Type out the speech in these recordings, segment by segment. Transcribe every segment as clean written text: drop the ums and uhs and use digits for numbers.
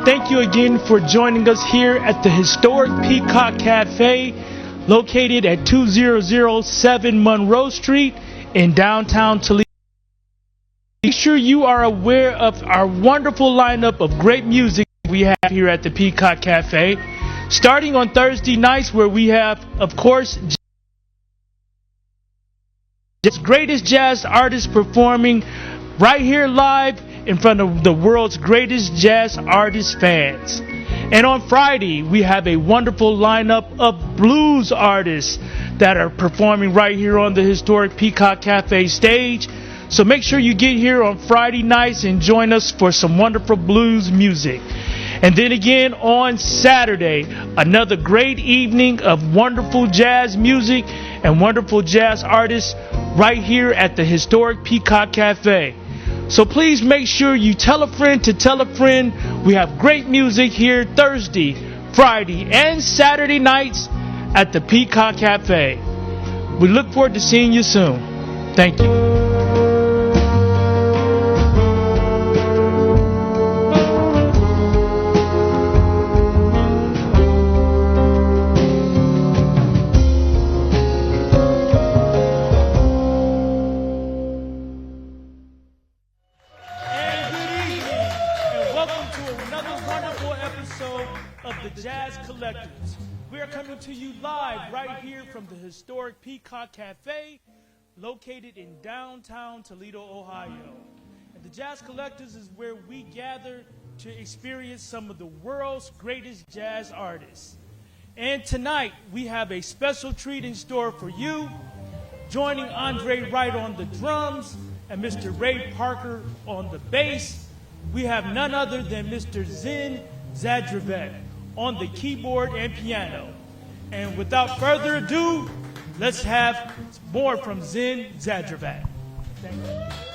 Thank you again for joining us here at the historic Peacock Cafe, located at 2007 Monroe Street in downtown Toledo. Make sure you are aware of our wonderful lineup of great music we have here at the Peacock Cafe. Starting on Thursday nights, where we have, of course, just greatest jazz artists performing right here live in front of the world's greatest jazz artist fans. And on Friday, we have a wonderful lineup of blues artists that are performing right here on the historic Peacock Cafe stage. So make sure you get here on Friday nights and join us for some wonderful blues music. And then again on Saturday, another great evening of wonderful jazz music and wonderful jazz artists right here at the historic Peacock Cafe. So please make sure you tell a friend to tell a friend. We have great music here Thursday, Friday, and Saturday nights at the Peacock Cafe. We look forward to seeing you soon. Thank you. We are coming to you live right here from the historic Peacock Cafe, located in downtown Toledo, Ohio. And the Jazz Collectors is where we gather to experience some of the world's greatest jazz artists. And tonight, we have a special treat in store for you. Joining Andre Wright on the drums and Mr. Ray Parker on the bass, we have none other than Mr. Zen Zadravek on the keyboard and piano. And without further ado, let's have more from Zen Zadravek. Thank you.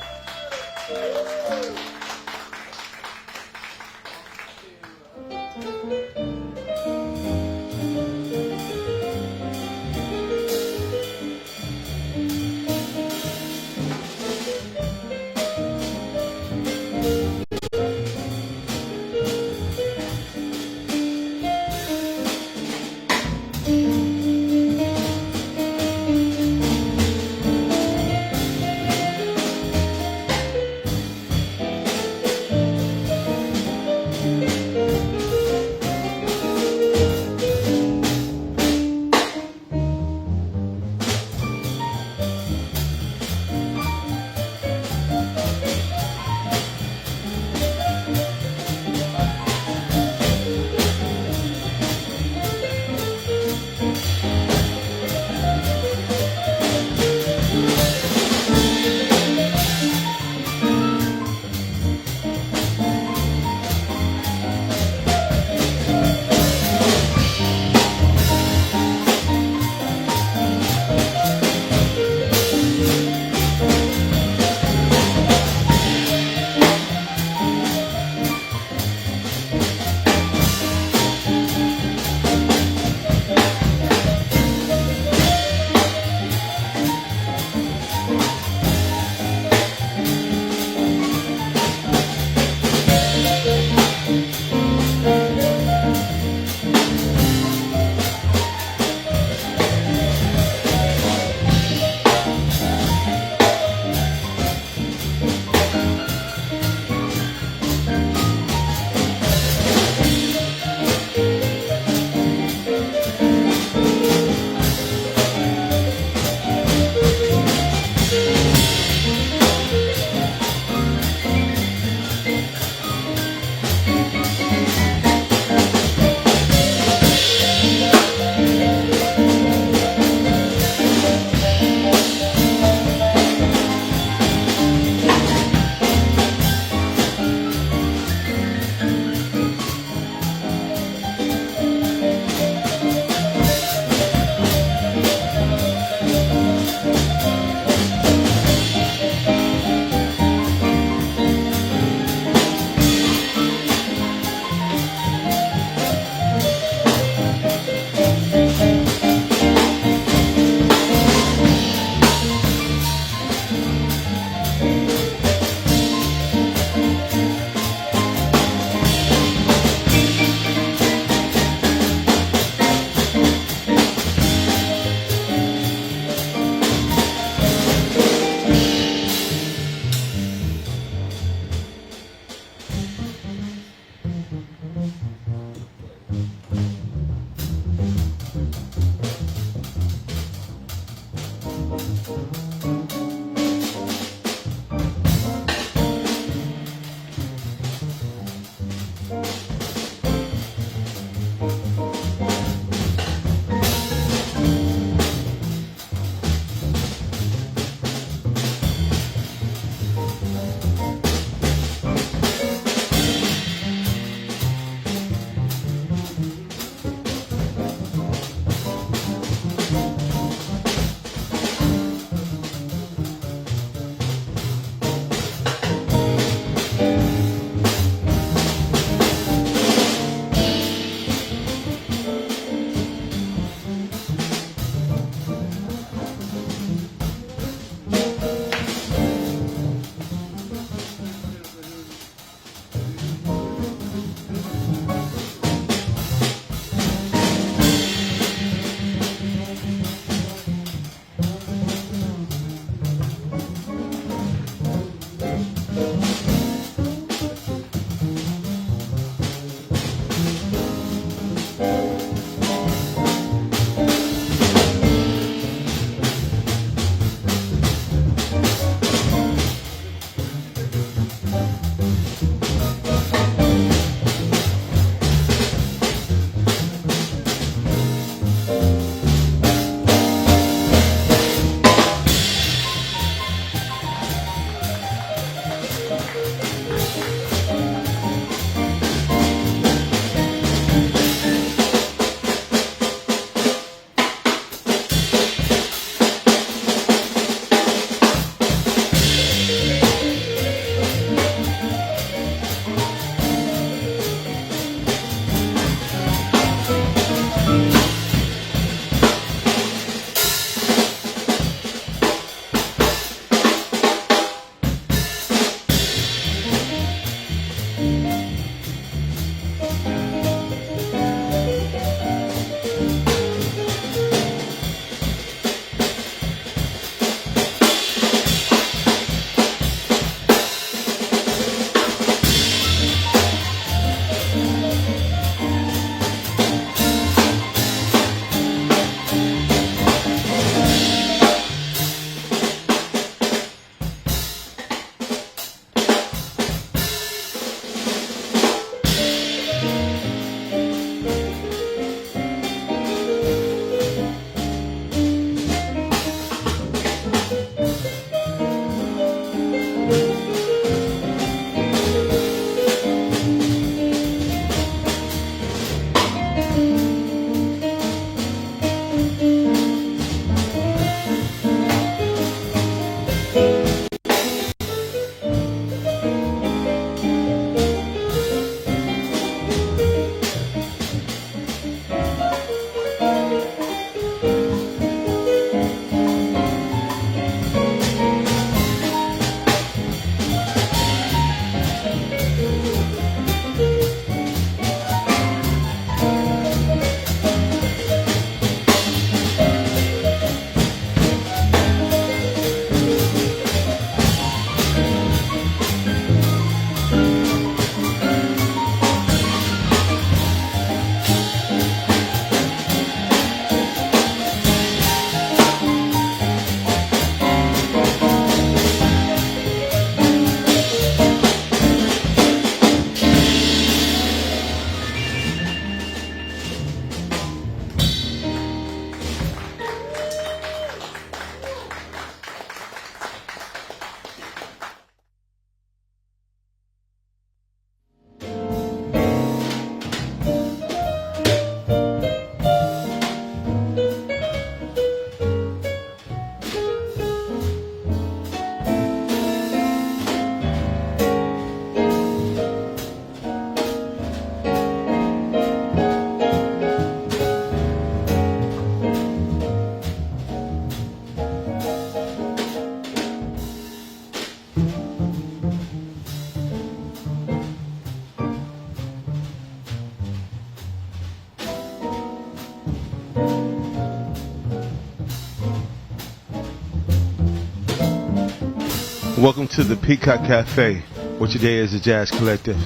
Welcome to the Peacock Cafe, where today is the Jazz Collective.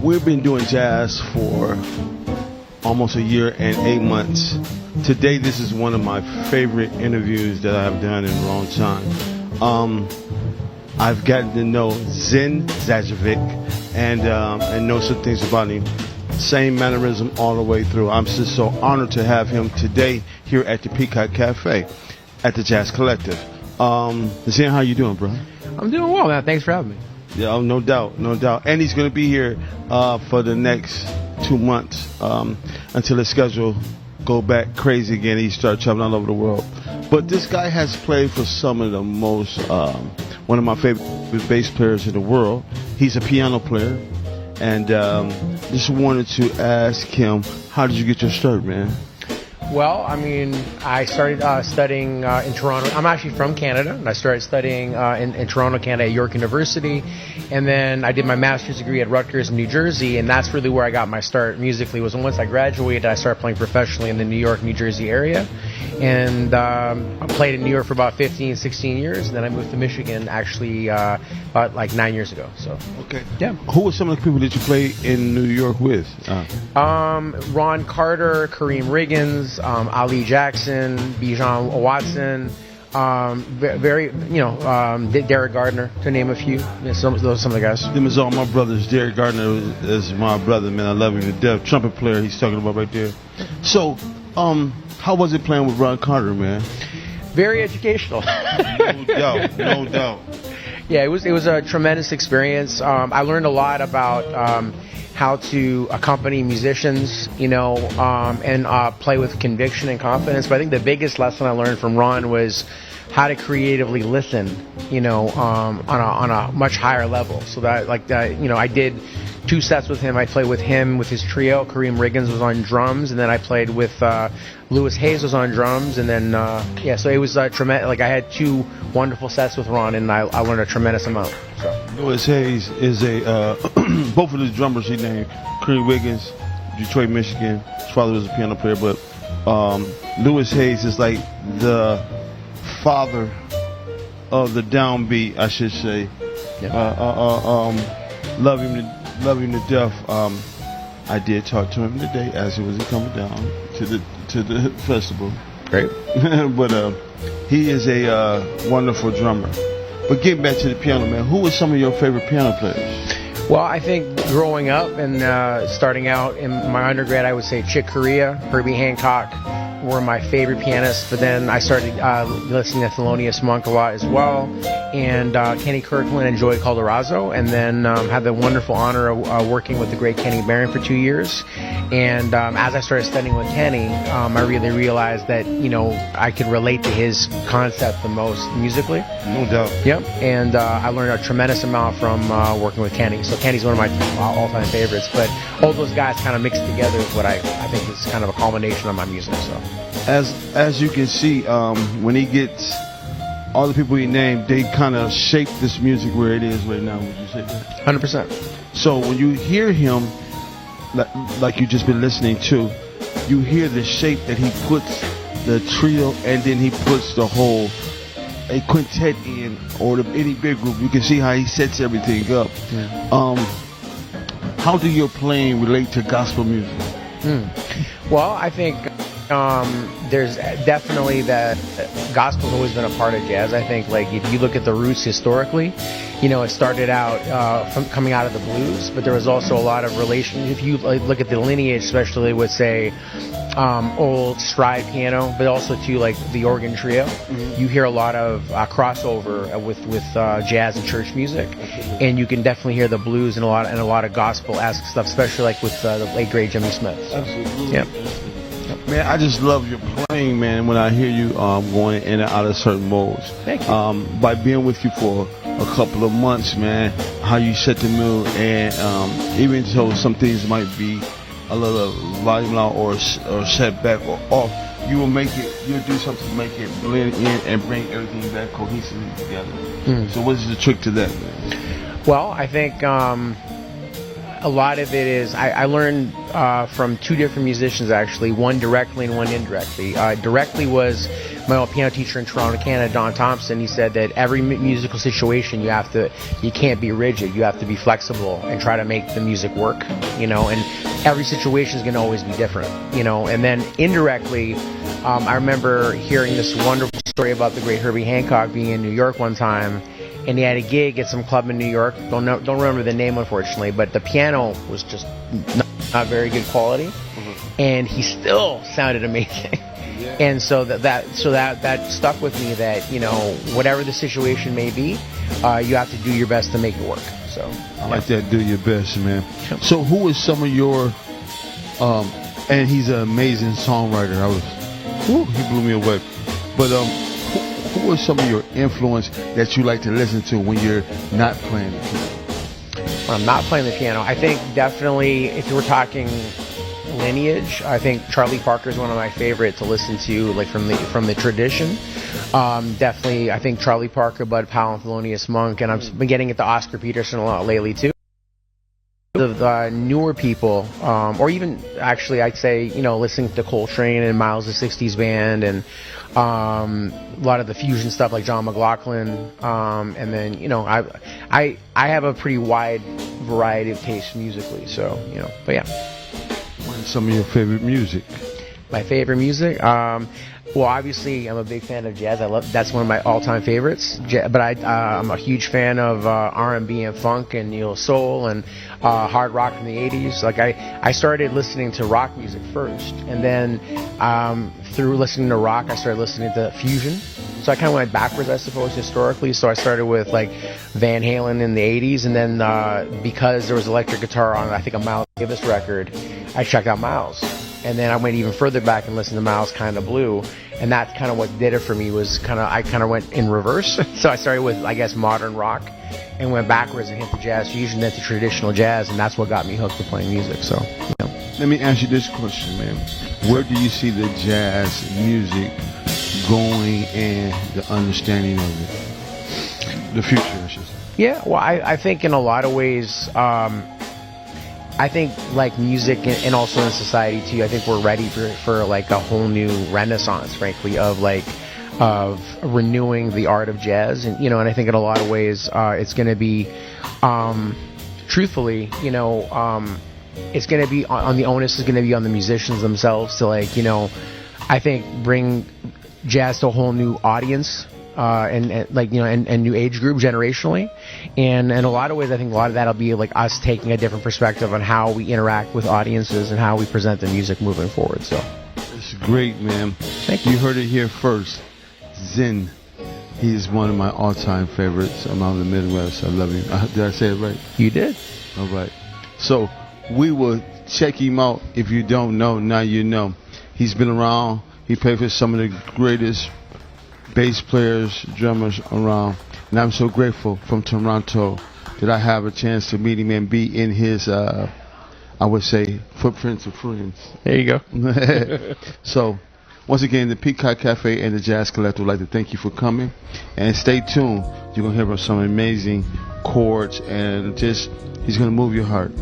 We've been doing jazz for almost a year and 8 months. Today, this is one of my favorite interviews that I've done in a long time. I've gotten to know Zen Zajovic and know some things about him. Same mannerism all the way through. I'm just so honored to have him today here at the Peacock Cafe at the Jazz Collective. Zen, how you doing, bro? I'm doing well, man. Thanks for having me. Yeah, oh, no doubt. And he's going to be here for the next 2 months until his schedule go back crazy again. He starts traveling all over the world. But this guy has played for some of the most, one of my favorite bass players in the world. He's a piano player. And just wanted to ask him, how did you get your start, man? Well, I mean, I started studying in Toronto. I'm actually from Canada, and I started studying in Toronto, Canada, at York University. And then I did my master's degree at Rutgers in New Jersey, and that's really where I got my start musically. Was once I graduated, I started playing professionally in the New York, New Jersey area. And I played in New York for about 15, 16 years, and then I moved to Michigan actually about like 9 years ago. So okay, yeah. Who were some of the people that you played in New York with? Ron Carter, Kareem Riggins, Ali Jackson, Bijan Watson, Derek Gardner, to name a few. Yeah, those are some of the guys. Them is all my brothers. Derek Gardner is my brother, man. I love him to death. Trumpet player he's talking about right there. So, how was it playing with Ron Carter, man? Very educational. No doubt. Yeah, it was a tremendous experience. I learned a lot about how to accompany musicians, and play with conviction and confidence. But I think the biggest lesson I learned from Ron was how to creatively listen, on a much higher level. So that, I did 2 sets with him. I played with him with his trio. Kareem Riggins was on drums, and then I played with Louis Hayes was on drums, and then so it was tremendous. Like I had 2 wonderful sets with Ron, and I learned a tremendous amount. So. Louis Hayes is a both of the drummers he named. Kareem Riggins, Detroit, Michigan. His father was a piano player, but Louis Hayes is like the father of the downbeat, I should say. Yep. Love him to death. I did talk to him today as he was coming down to the festival. Great. But he is a wonderful drummer. But getting back to the piano, man, who are some of your favorite piano players? Well, I think growing up and starting out in my undergrad, I would say Chick Corea, Herbie Hancock were my favorite pianists. But then I started listening to Thelonious Monk a lot as well, and Kenny Kirkland and Joey Calderazzo, and then had the wonderful honor of working with the great Kenny Barron for 2 years. And as I started studying with Kenny, I really realized that, I could relate to his concept the most musically. No doubt. Yep. And I learned a tremendous amount from working with Kenny. So Kenny's one of my all-time favorites. But all those guys kind of mixed together is what I think is kind of a culmination of my music. So as you can see, when he gets all the people he named, they kind of shape this music where it is right now. Would you say that? 100%. So when you hear him, like you just been listening to, you hear the shape that he puts the trio, and then he puts the whole a quintet in, or any big group. You can see how he sets everything up. Yeah. How do your playing relate to gospel music? Well, I think there's definitely that gospel's always been a part of jazz. I think, like, if you look at the roots historically, it started out from coming out of the blues, but there was also a lot of relation. If you look at the lineage, especially with, say, old stride piano, but also to like the organ trio, you hear a lot of crossover with jazz and church music, and you can definitely hear the blues and a lot of gospel-esque stuff, especially like with the late great Jimmy Smith. Absolutely. Yep. Man, I just love your playing, man, when I hear you going in and out of certain modes. Thank you. By being with you for a couple of months, man, how you set the mood, and even though some things might be a little volume out or set back or off, you'll do something to make it blend in and bring everything back cohesively together. So what is the trick to that, man? Well, I think a lot of it is I learned from two different musicians actually, one directly and one indirectly. Directly was my old piano teacher in Toronto, Canada, Don Thompson. He said that every musical situation you can't be rigid. You have to be flexible and try to make the music work, and every situation is going to always be different, And then indirectly, I remember hearing this wonderful story about the great Herbie Hancock being in New York one time. And he had a gig at some club in New York. Don't remember the name, unfortunately, but the piano was just not very good quality, and he still sounded amazing. Yeah. And so that stuck with me. That whatever the situation may be, you have to do your best to make it work. So I like that. Do your best, man. So who is some of your? And he's an amazing songwriter. He blew me away. But who are some of your influence that you like to listen to when you're not playing the piano? When I'm not playing the piano, I think definitely if you were talking lineage, I think Charlie Parker is one of my favorite to listen to, like from the tradition. Definitely, I think Charlie Parker, Bud Powell, and Thelonious Monk, and I've been getting into Oscar Peterson a lot lately too. The newer people, or even actually, I'd say listening to Coltrane and Miles' the '60s Band, and a lot of the fusion stuff like John McLaughlin, and then I have a pretty wide variety of tastes musically. So but yeah. What's some of your favorite music? My favorite music. Well, obviously, I'm a big fan of jazz. That's one of my all-time favorites. But I'm a huge fan of R&B and funk and neo soul and hard rock from the '80s. Like I started listening to rock music first, and then through listening to rock, I started listening to fusion. So I kind of went backwards, I suppose, historically. So I started with like Van Halen in the '80s, and then because there was electric guitar on, I think, a Miles Davis record, I checked out Miles. And then I went even further back and listened to Miles Kind of Blue, and that's kind of what did it for me. I kind of went in reverse. So I started with, I guess, modern rock, and went backwards and hit the jazz fusion, then to traditional jazz, and that's what got me hooked to playing music. So, Let me ask you this question, man: where do you see the jazz music going and the understanding of it, the future, I should say? Yeah, well, I think in a lot of ways. I think like music and also in society too, I think we're ready for like a whole new renaissance, frankly, of renewing the art of jazz. And and I think in a lot of ways it's going to be truthfully, it's going to be on the onus is going to be on the musicians themselves to I think bring jazz to a whole new audience. And new age group generationally, and in a lot of ways, I think a lot of that'll be like us taking a different perspective on how we interact with audiences and how we present the music moving forward. So, it's great, man. Thank you. You heard it here first. Zen, he is one of my all-time favorites. I'm out of the Midwest. I love him. Did I say it right? You did. All right. So we will check him out. If you don't know, now you know. He's been around. He played for some of the greatest bass players, drummers around, and I'm so grateful from Toronto that I have a chance to meet him and be in his, I would say, footprints of friends. There you go. So, once again, the Peacock Cafe and the Jazz Collective would like to thank you for coming, and stay tuned. You're going to hear some amazing chords, and he's going to move your heart.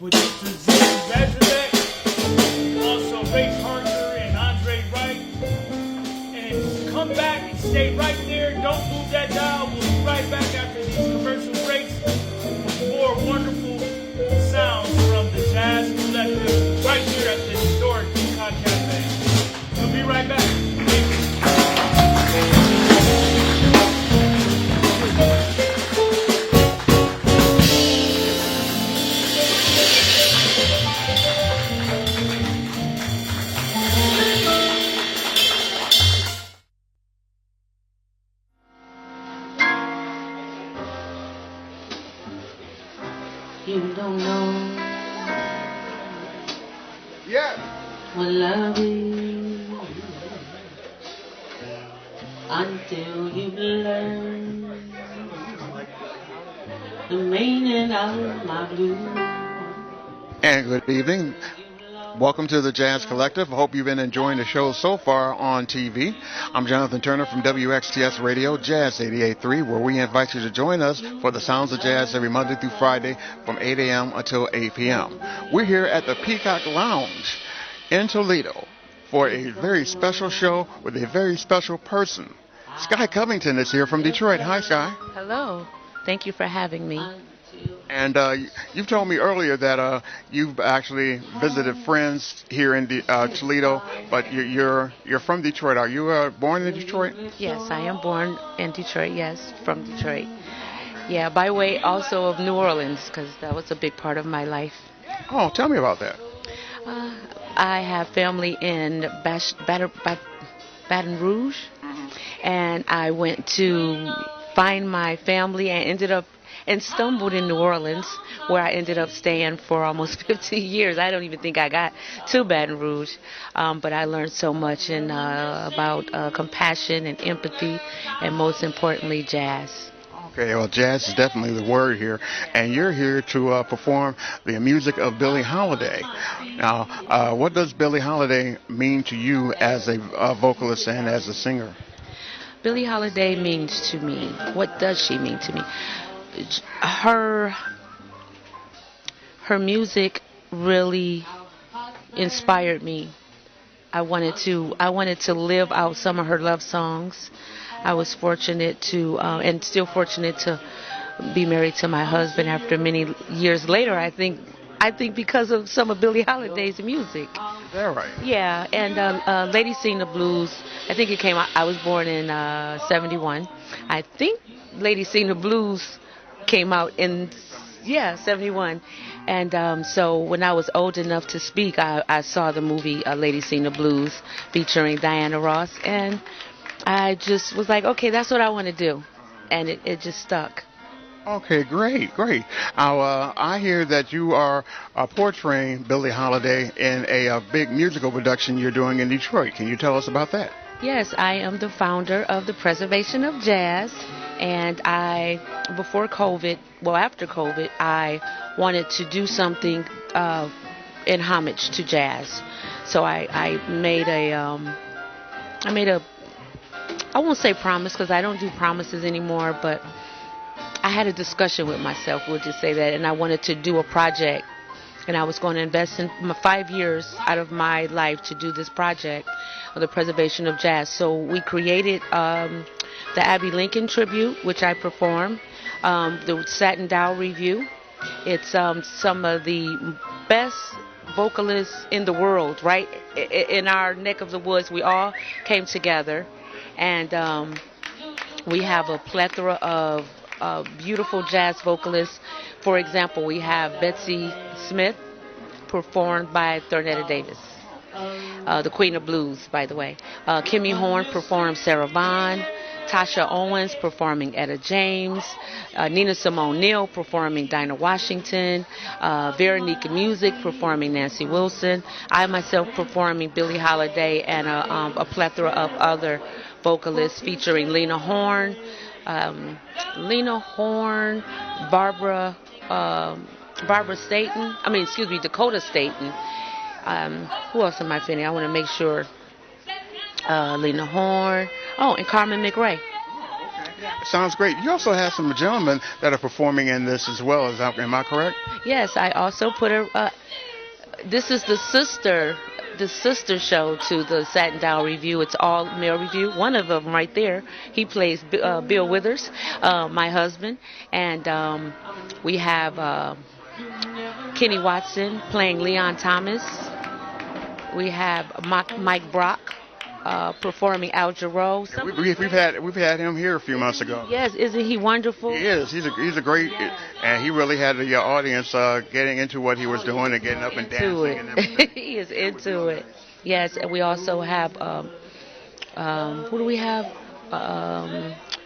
with Suzanne Bezirek, also Ray Parker and Andre Wright. And come back and stay right there. Don't move that dial. We'll be right back after these commercial breaks with more wonderful sounds from the Jazz Collective right here at the historic BCAN Cafe. We'll be right back. You don't know what love is until you learn the meaning of my blues. And good evening. Welcome to the Jazz Collective. I hope you've been enjoying the show so far on TV. I'm Jonathan Turner from WXTS Radio, Jazz 88.3, where we invite you to join us for the Sounds of Jazz every Monday through Friday from 8 a.m. until 8 p.m. We're here at the Peacock Lounge in Toledo for a very special show with a very special person. Sky Covington is here from Detroit. Hi, Sky. Hello. Thank you for having me. And you've told me earlier that you've actually visited friends here in Toledo, but you're from Detroit. Are you born in Detroit? Yes, I am born in Detroit, yes, from Detroit. Yeah, by way also of New Orleans, because that was a big part of my life. Oh, tell me about that. I have family in Baton Rouge, and I went to find my family and stumbled in New Orleans, where I ended up staying for almost 15 years. I don't even think I got to Baton Rouge, but I learned so much about compassion and empathy, and most importantly, jazz. Okay, well, jazz is definitely the word here, and you're here to perform the music of Billie Holiday. Now, what does Billie Holiday mean to you as a vocalist and as a singer? Billie Holiday means to me, what does she mean to me? Her music really inspired me. I wanted to live out some of her love songs. I was fortunate to and still fortunate to be married to my husband after many years later. I think because of some of Billie Holiday's music. Is that right? Yeah, and Lady Sing the Blues, I think it came out, I was born in 71. I think Lady Sing the Blues came out in 71, and so when I was old enough to speak, I saw the movie Lady Sing the Blues featuring Diana Ross, and I just was like, okay, that's what I want to do, and it just stuck. Okay, great. Now, I hear that you are portraying Billie Holiday in a big musical production you're doing in Detroit. Can you tell us about that? Yes, I am the founder of the Preservation of Jazz. And after COVID, I wanted to do something in homage to jazz. So I made I won't say promise because I don't do promises anymore, but I had a discussion with myself, we'll just say that, and I wanted to do a project. And I was going to invest in 5 years out of my life to do this project of the preservation of jazz. So we created the Abby Lincoln tribute, which I perform, the Satin Dow Review. It's some of the best vocalists in the world, right? In our neck of the woods, we all came together, and we have a plethora of beautiful jazz vocalists. For example, we have Betsy Smith, performed by Thornetta Davis, the Queen of Blues, by the way. Kimmy Horn performed Sarah Vaughan. Tasha Owens performing Etta James, Nina Simone Neal performing Dinah Washington, Veronica Music performing Nancy Wilson, I myself performing Billie Holiday, and a plethora of other vocalists featuring Lena Horne, Dakota Staten. Who else am I forgetting? I want to make sure. Lena Horne. Oh, and Carmen McRae. Sounds great. You also have some gentlemen that are performing in this as well. Am I correct? Yes, I also put a. This is the sister show to the Satin Down Review. It's all male review. One of them right there, he plays Bill Withers, my husband, and we have Kenny Watson playing Leon Thomas. We have Mike Brock performing Al Jarreau. We've had him here a few months ago. Yes, isn't he wonderful? He is. He's a great, and he really had the audience getting into what he was doing and getting up and dancing and everything. He is into it. Yes, and we also have who do we have?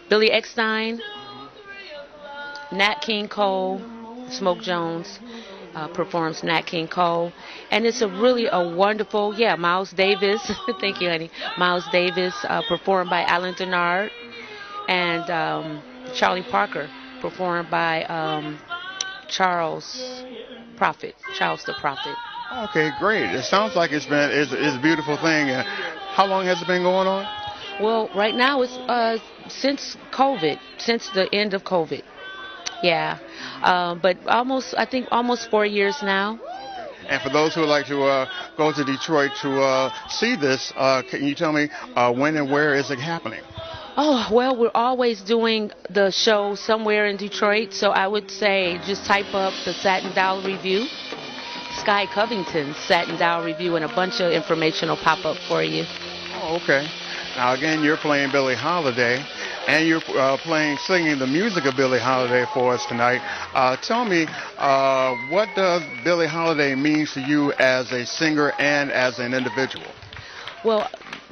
Billy Eckstein, Nat King Cole, Smoke Jones. Performs Nat King Cole, and it's really a wonderful, Miles Davis, thank you honey, Miles Davis performed by Alan Denard, and Charlie Parker performed by Charles the Prophet. Okay, great. It sounds like it's a beautiful thing. How long has it been going on? Well, right now it's since the end of COVID. Yeah, but I think almost 4 years now. And for those who would like to go to Detroit to see this, can you tell me when and where is it happening? Oh, well, we're always doing the show somewhere in Detroit, so I would say just type up the Satin Down Review, Sky Covington's Satin Down Review, and a bunch of information will pop up for you. Oh, okay. Now, again, you're playing Billie Holiday, and you're singing the music of Billie Holiday for us tonight. Tell me, what does Billie Holiday mean to you as a singer and as an individual? Well,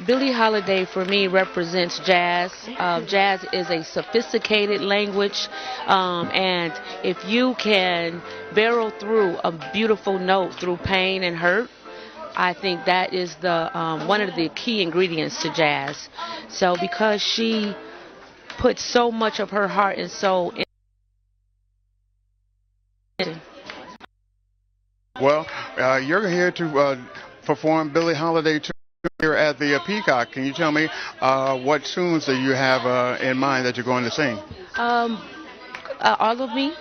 Billie Holiday for me represents jazz. Jazz is a sophisticated language, and if you can barrel through a beautiful note through pain and hurt, I think that is the one of the key ingredients to jazz. So because she put so much of her heart and soul in. Well, you're here to perform Billie Holiday here at the Peacock. Can you tell me what tunes that you have in mind that you're going to sing? All of Me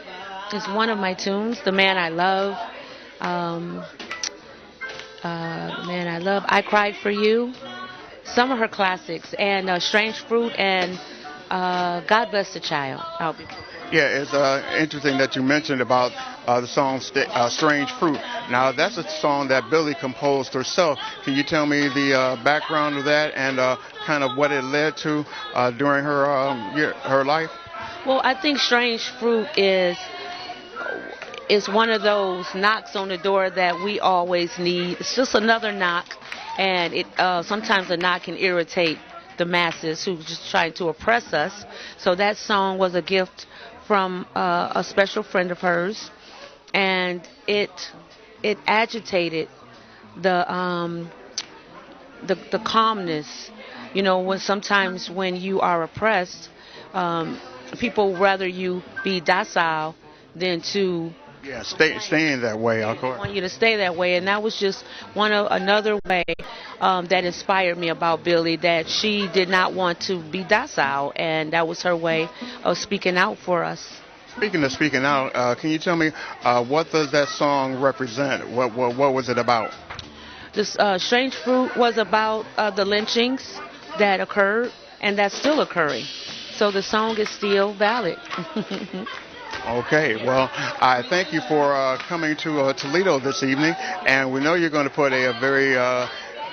is one of my tunes. The Man I Love. Man I Love. I Cried for You. Some of her classics. And Strange Fruit and God Bless the Child. Yeah, it's interesting that you mentioned about the song Strange Fruit. Now, that's a song that Billie composed herself. Can you tell me the background of that and kind of what it led to during her life? Well, I think Strange Fruit is one of those knocks on the door that we always need. It's just another knock, and it sometimes a knock can irritate the masses who just trying to oppress us. So that song was a gift from a special friend of hers, and it agitated the calmness. You know, when you are oppressed, people rather you be docile than to staying that way, of course. I want you to stay that way, and that was just another way that inspired me about Billie, that she did not want to be docile, and that was her way of speaking out for us. Speaking of speaking out, can you tell me what does that song represent? What was it about? This Strange Fruit was about the lynchings that occurred and that's still occurring. So the song is still valid. Okay, well, I thank you for coming to Toledo this evening, and we know you're going to put a very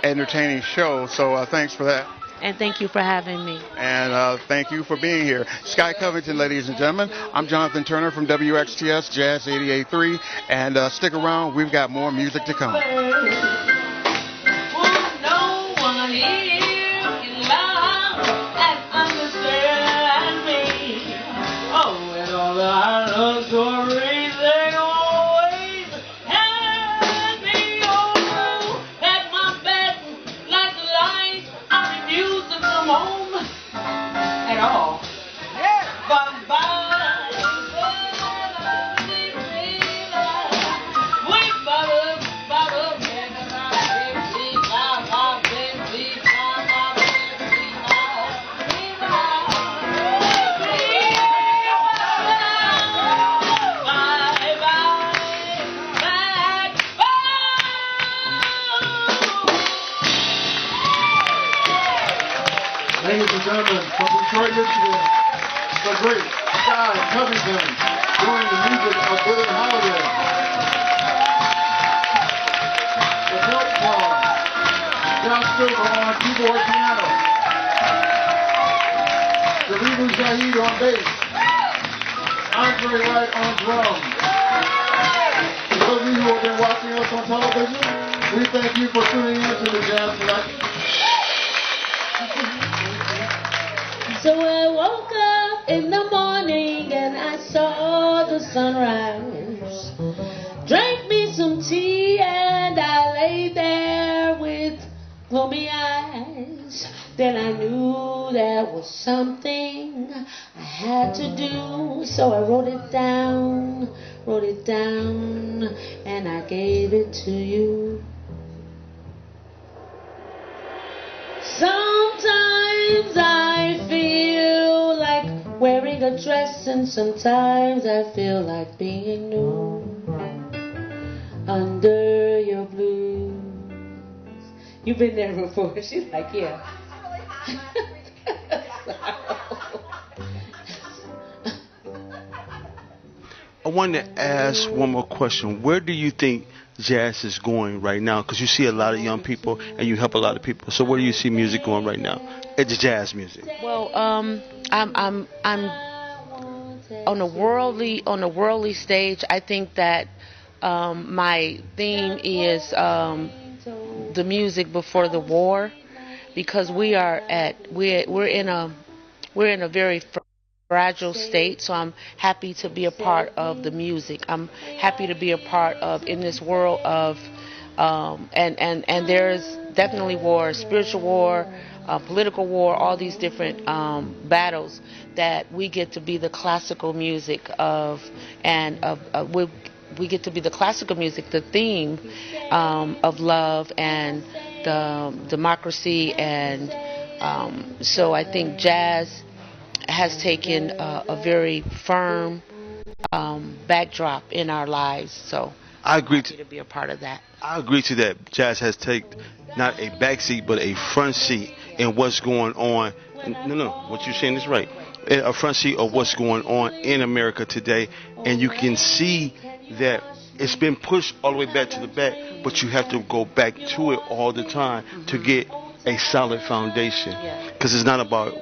entertaining show, so thanks for that. And thank you for having me. And thank you for being here. Sky Covington, ladies and gentlemen. I'm Jonathan Turner from WXTS Jazz 88.3, and stick around. We've got more music to come. Ladies and gentlemen, from Detroit, Michigan, the great Sky Covington, doing the music of Billie Holiday. The Milk Song, Josh Silver on keyboard piano. Jaribu Zahid on bass. Andre Wright on drums. For those of you who have been watching us on television, we thank you for tuning in to the Jazz Collective. So I woke up in the morning and I saw the sunrise. Drank me some tea and I lay there with gloomy eyes. Then I knew there was something I had to do. So I wrote it down, and I gave it to you. Sometimes I feel like wearing a dress, and sometimes I feel like being new under your blues. You've been there before. She's like, yeah. I wanted to ask one more question. Where do you think jazz is going right now? Because you see a lot of young people and you help a lot of people. So where do you see music going right now? It's jazz music. Well, I'm on a worldly stage. I think that my theme is the music before the war, because we're in a very fragile state. So I'm happy to be a part of the music. I'm happy to be a part of in this world of and there's definitely war, spiritual war, political war, all these different battles that we get to be the classical music of, and we get to be the classical music, the theme of love and the democracy, and so I think jazz has taken a very firm backdrop in our lives. So I agree to be a part of that. I agree to that. Jazz has taken not a back seat but a front seat in what's going on. No, what you're saying is right. A front seat of what's going on in America today, and you can see that it's been pushed all the way back to the back, but you have to go back to it all the time to get a solid foundation. Because it's not about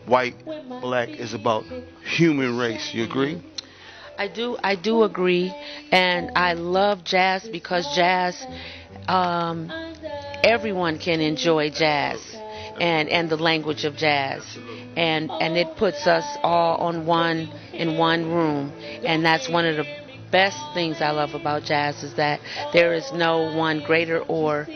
white, black. It's about human race. You agree? I do agree, and I love jazz because jazz, everyone can enjoy jazz, and the language of jazz, and it puts us all in one room, and that's one of the best things I love about jazz, is that there is no one greater or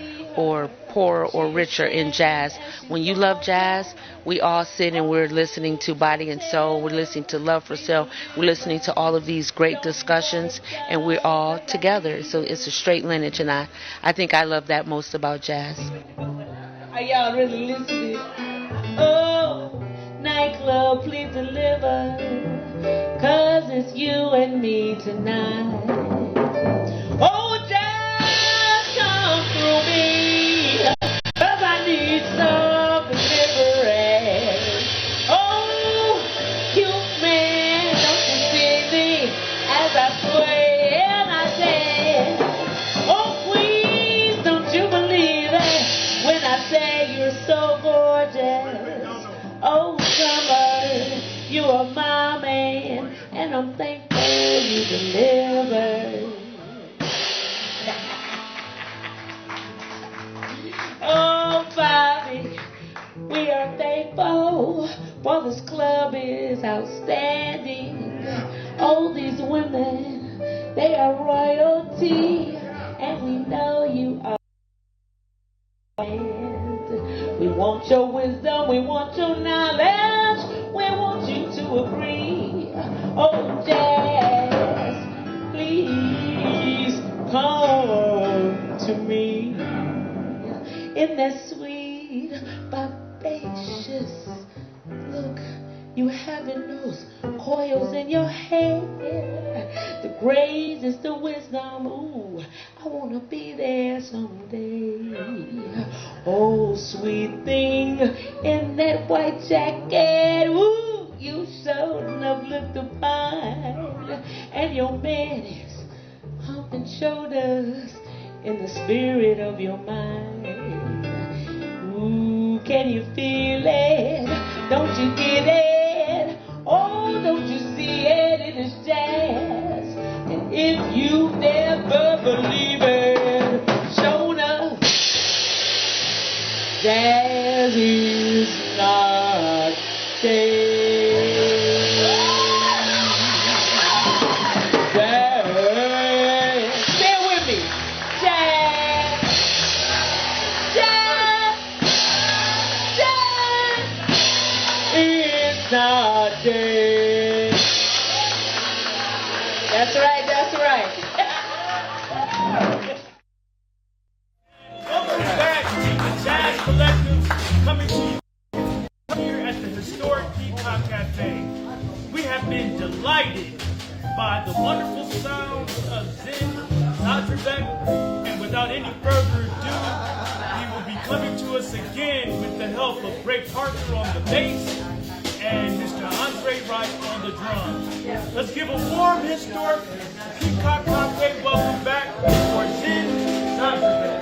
poorer or richer in jazz. When you love jazz, we all sit and we're listening to Body and Soul, we're listening to Love for Sale, we're listening to all of these great discussions, and we're all together. So it's a straight lineage, and I think I love that most about jazz. Are y'all really listening? Oh, nightclub, please deliver, 'cause it's you and me tonight. Oh, jazz, come through me, 'cause I need some deliverance. Oh, you man, don't you see me as I sway and I dance? Oh, please, don't you believe it when I say you're so gorgeous? Oh, summer, you are my man, and I'm thankful you delivered. Oh, Bobby, we are thankful, for this club is outstanding. Oh, these women, they are royalty, and we know you are. We want your wisdom, we want your knowledge, we want you to agree. Oh, jazz, please come to me in that sweet, vivacious look You having those coils in your head. The grades is the wisdom. Ooh, I wanna be there someday. Oh, sweet thing in that white jacket. Ooh, you sure enough look the fine. And your man is humping shoulders in the spirit of your mind. Ooh, can you feel it? Don't you get it? Oh, don't you see it? It is jazz. And if you never believe it, show us jazz is not dead. Jazz. Stay with me. Jazz. Jazz. Jazz is not dead. That's right, that's right. Welcome back to the Jazz Collective, coming to you here at the historic Peacock Cafe. We have been delighted by the wonderful sounds of Zen Zadravek, and without any further ado, he will be coming to us again with the help of Ray Parker on the bass and Mr. Andre Wright on the drums. Let's give a warm, historic Peacock Cafe welcome back for Zen Zadravek.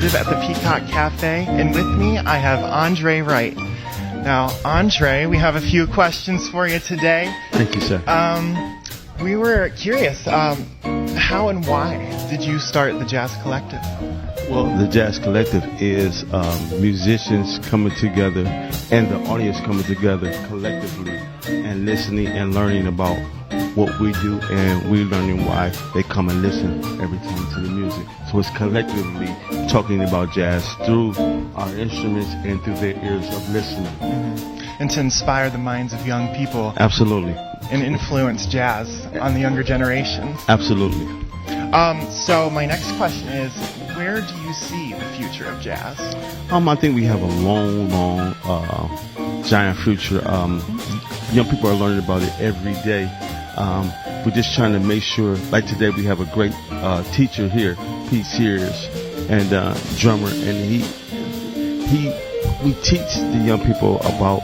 Collective at the Peacock Cafe, and with me I have Andre Wright. Now, Andre, we have a few questions for you today. Thank you, sir. We were curious, how and why did you start the Jazz Collective? Well, the Jazz Collective is musicians coming together and the audience coming together collectively and listening and learning about what we do, and we're learning why they come and listen every time to the music. So it's collectively talking about jazz through our instruments and through their ears of listening. Mm-hmm. And to inspire the minds of young people. Absolutely. And influence jazz on the younger generations. Absolutely. So my next question is, where do you see the future of jazz? I think we have a long, giant future. Young people are learning about it every day. We're just trying to make sure, like today we have a great teacher here, Pete Sears, and drummer, and we teach the young people about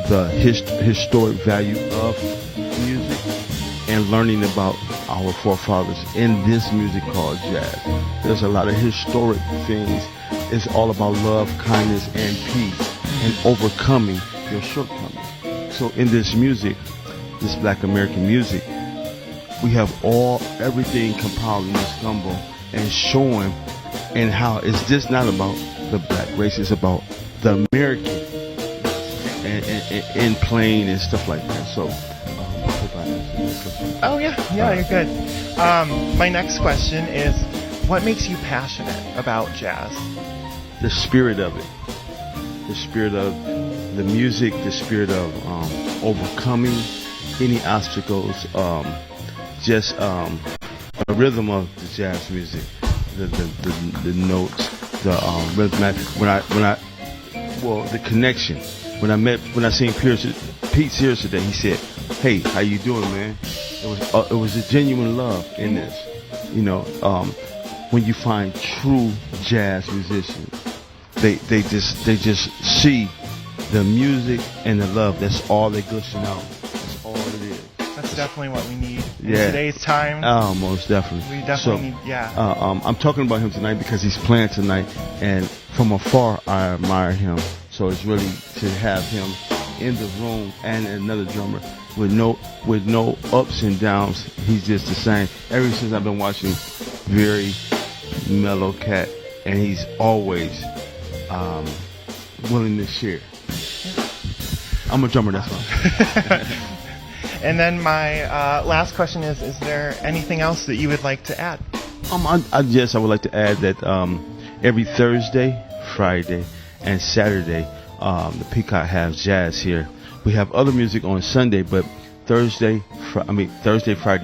the historic value of music and learning about our forefathers in this music called jazz. There's a lot of historic things. It's all about love, kindness, and peace, and overcoming your shortcomings. So in this music, this Black American music, we have everything compiled in this gumbo and showing and how it's just not about the black race, it's about the American and playing and stuff like that. So, oh yeah, you're good. My next question is, what makes you passionate about jazz? The spirit of it, the spirit of the music, the spirit of overcoming any obstacles, just a rhythm of the jazz music, the notes, the rhythmatic. The connection. When I seen Pete Sears today, he said, "Hey, how you doing, man?" It was a genuine love in this. You know, when you find true jazz musicians, they just see the music and the love. That's all they glisten out. That's all it is. That's definitely what we need in today's time. Oh, most definitely. We definitely need, I'm talking about him tonight because he's playing tonight, and from afar I admire him. So it's really to have him in the room and another drummer with no ups and downs. He's just the same. Ever since I've been watching, very mellow cat, and he's always willing to share. I'm a drummer, that's why. And then my last question is there anything else that you would like to add? I would like to add that every Thursday, Friday, and Saturday, the Peacock has jazz here. We have other music on Sunday, but Thursday, Friday,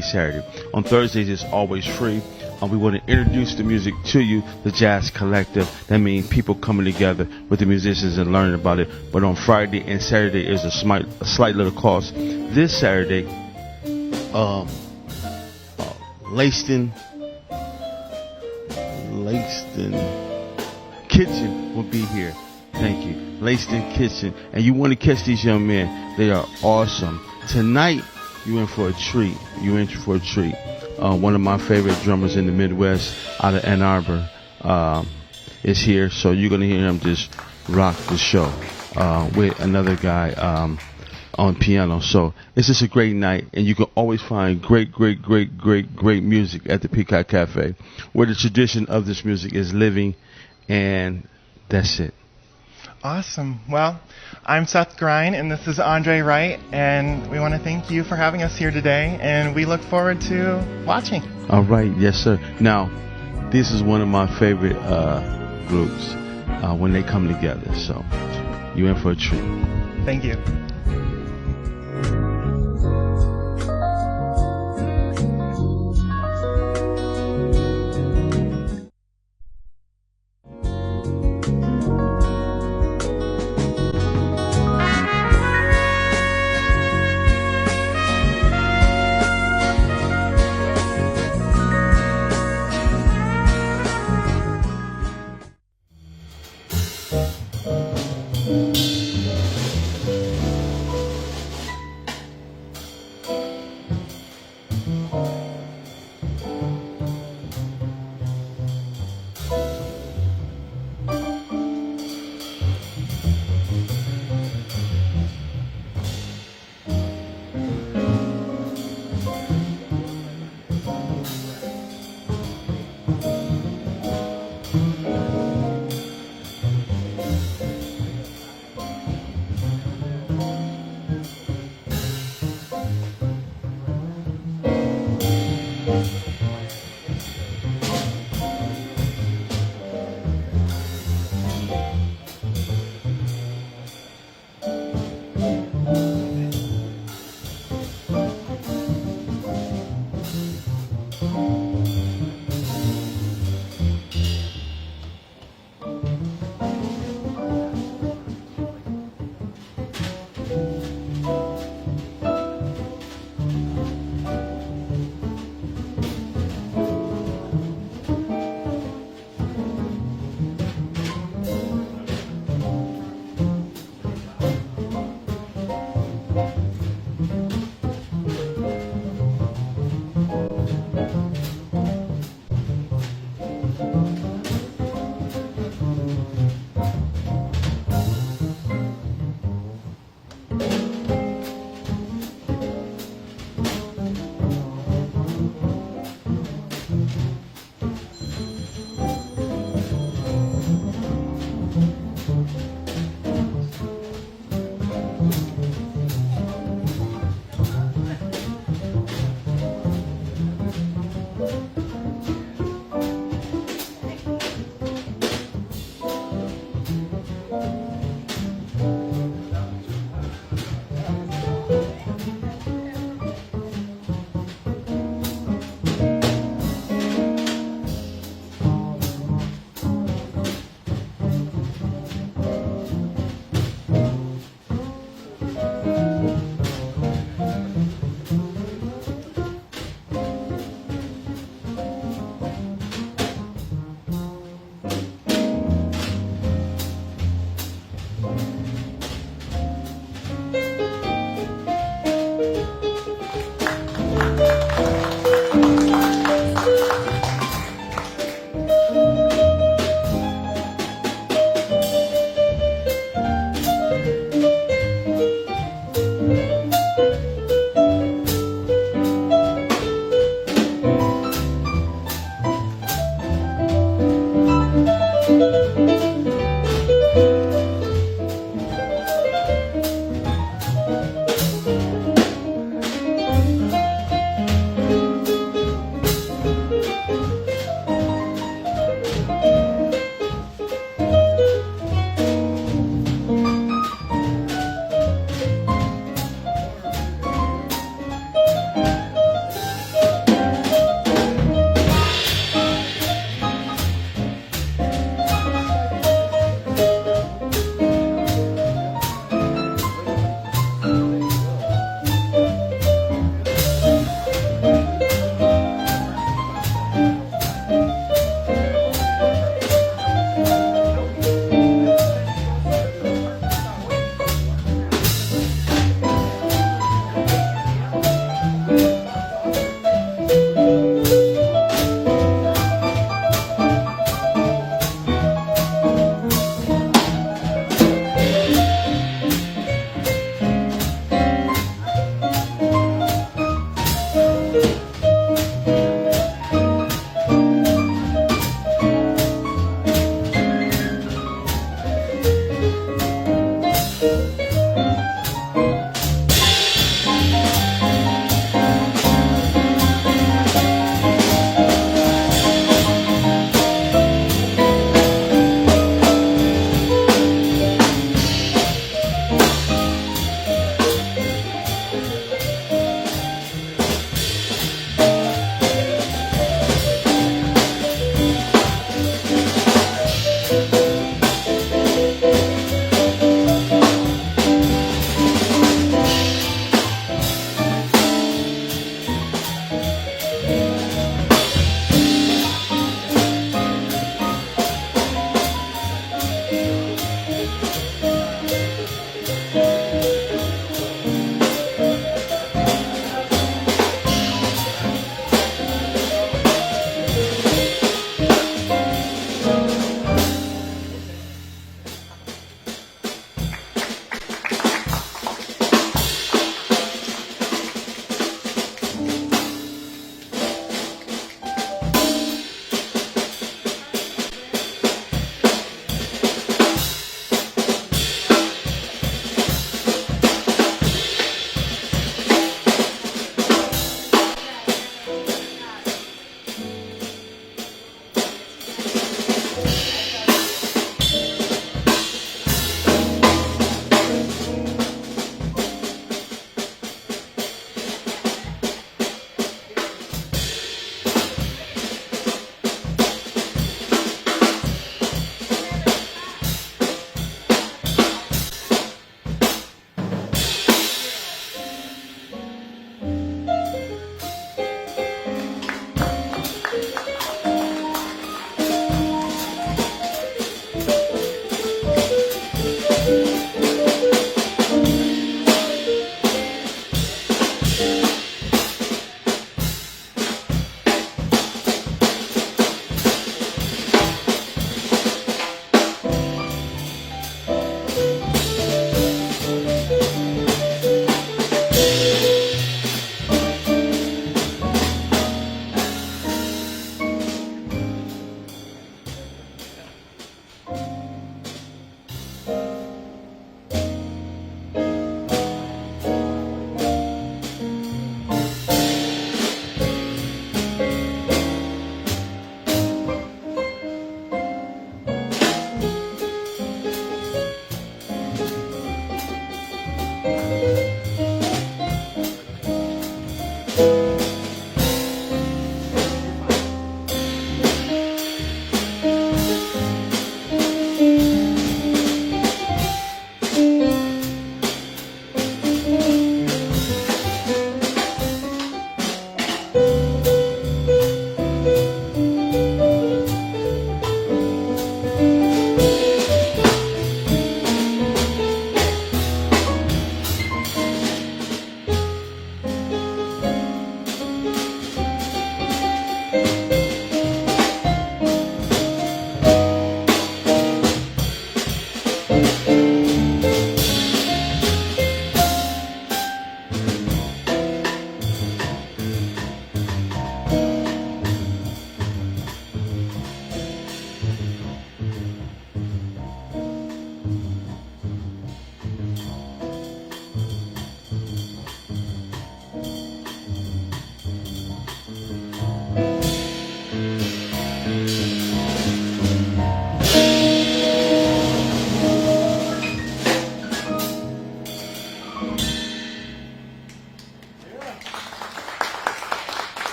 Saturday. On Thursdays, it's always free. We want to introduce the music to you, the Jazz Collective. That means people coming together with the musicians and learning about it. But on Friday and Saturday is a slight little cost. This Saturday, Langston Kitchen will be here. Thank you. Langston Kitchen. And you want to catch these young men. They are awesome. Tonight, you're in for a treat. One of my favorite drummers in the Midwest out of Ann Arbor is here. So you're going to hear him just rock the show with another guy on piano. So it's just a great night. And you can always find great music at the Peacock Cafe, where the tradition of this music is living. And that's it. Awesome. Well, I'm Seth Grine, and this is Andre Wright, and we want to thank you for having us here today, and we look forward to watching. All right. Yes, sir. Now, this is one of my favorite groups when they come together. So you're in for a treat. Thank you.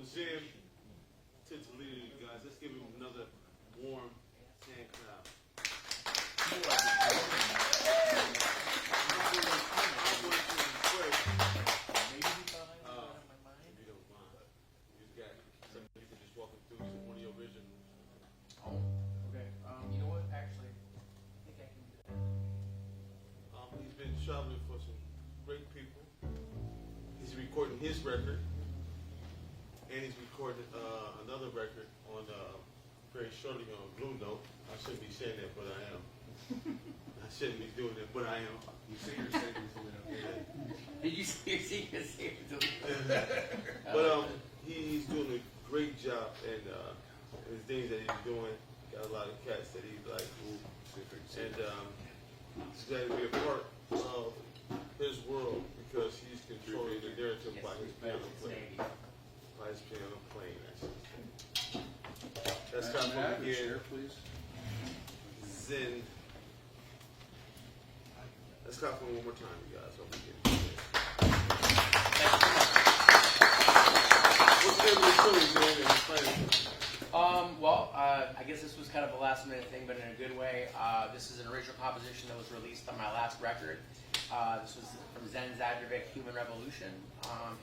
Zim to Toledo, you guys. Let's give him another warm hand clap. I want to request, if you don't mind, you got something you can just walk him through some one of your originals. Oh, okay. You know what? Actually, I think I can do that. He's been traveling for some great people. He's recording his record, and he's recording another record on very shortly on Blue Note. I shouldn't be saying that, but I am. I shouldn't be doing that, but I am. You say you're saving Toledo. Did you see your save But he's doing a great job, and his things that he's doing, got a lot of cats that he's like, ooh, and he's glad to be a part of his world because he's controlling the narrative by his piano playing. By his piano playing, I should say. That's kind of again. Share, please. Zen. Let's clap for him one more time, you guys. Hope we get What's the name of the story, man? Well, I guess this was kind of a last minute thing, but in a good way. This is an original composition that was released on my last record. This was from Zen Zadrovic, Human Revolution.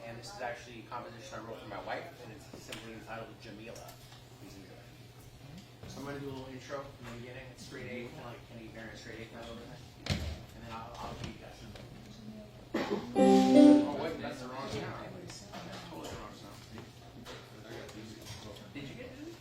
And this is actually a composition I wrote for my wife, and it's simply entitled Jamila. Please enjoy. So I'm going to do a little intro from the beginning. It's straight A, kind of like Kenny Barron, straight A kind of over. And then I'll give you guys some. Oh, wait, that's the wrong sound. That's totally the wrong sound. Did you get it?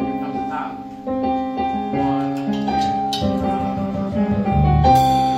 Here comes the top. 1, 2,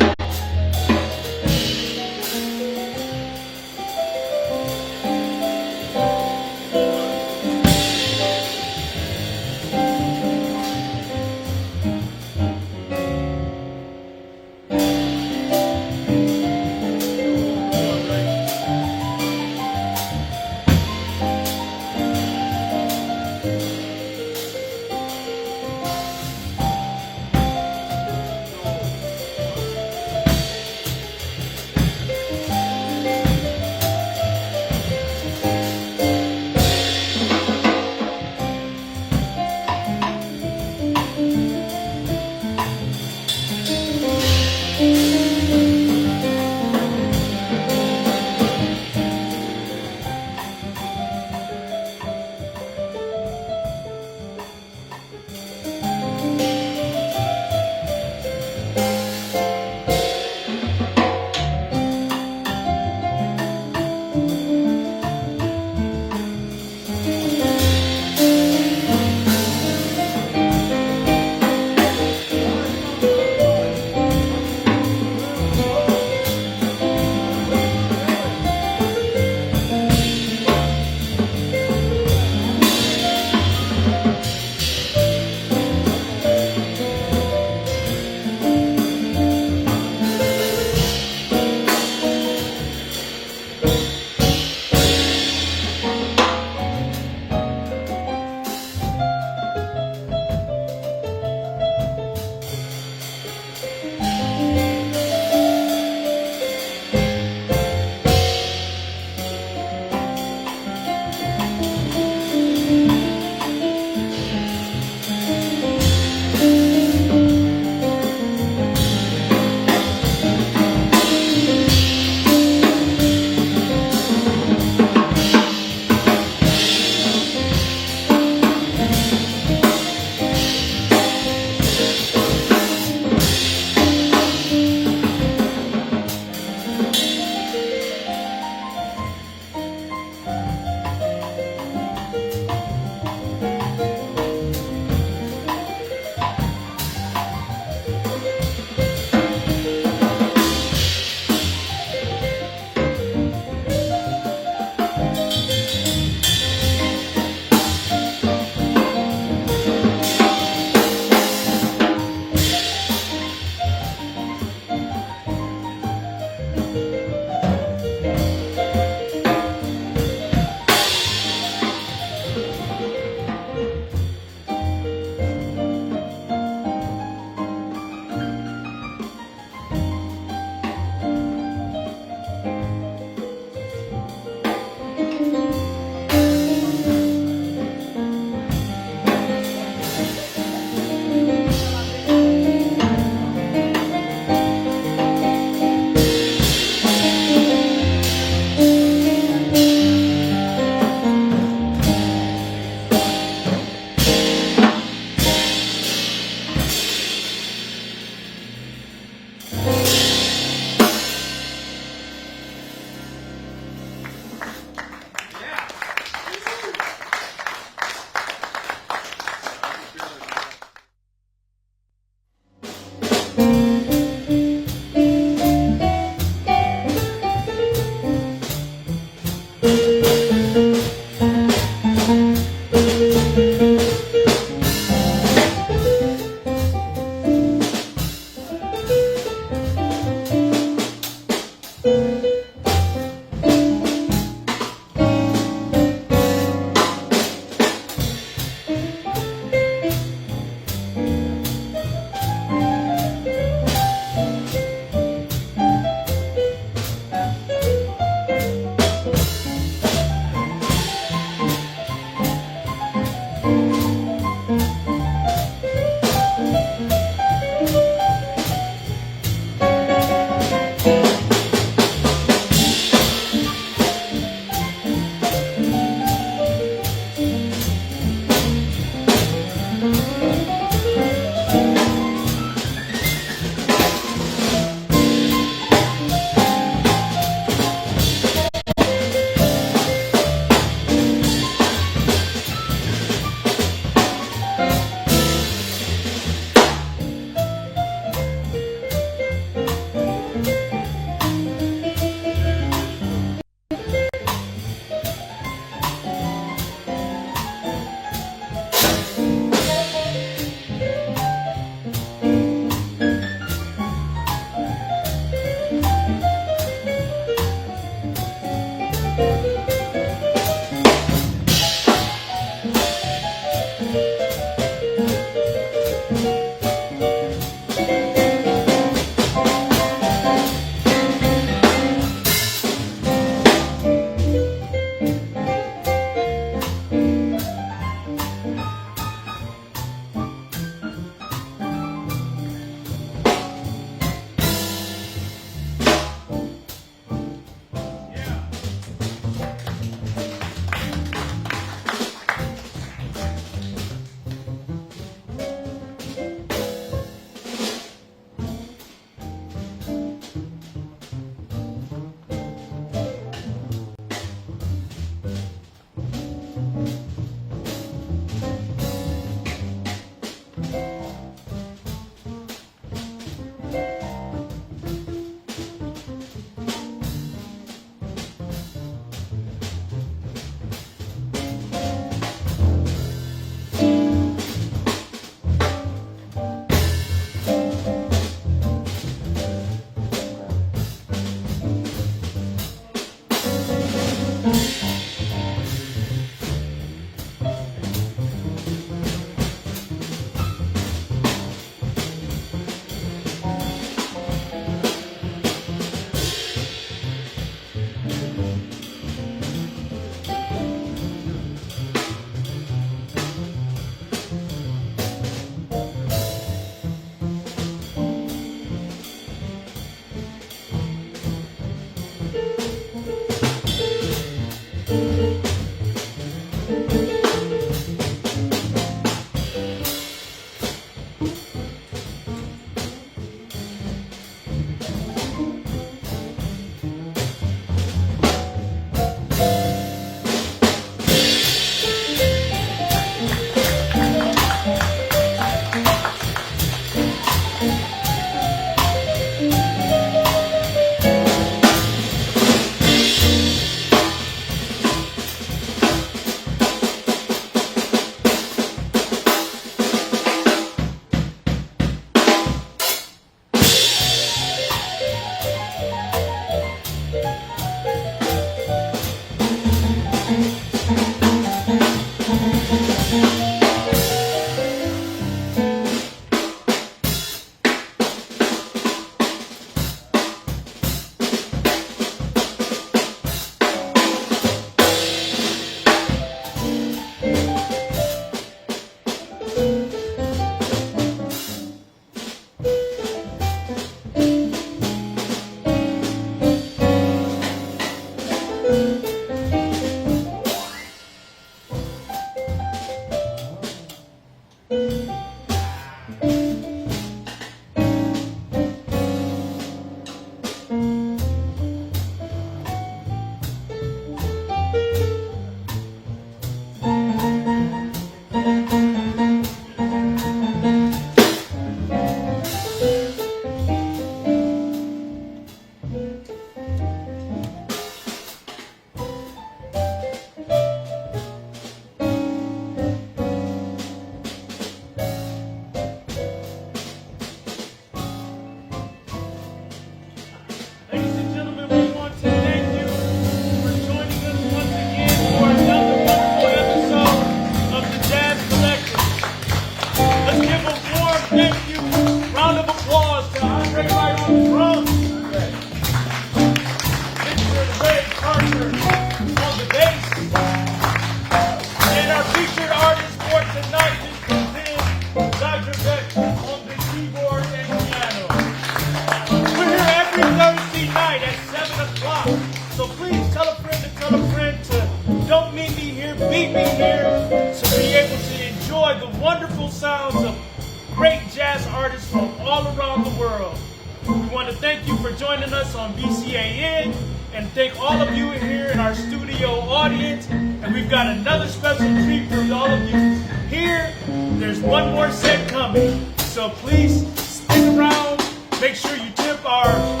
for joining us on BCAN, and thank all of you here in our studio audience. And we've got another special treat for all of you here. There's one more set coming, so please stick around. Make sure you tip our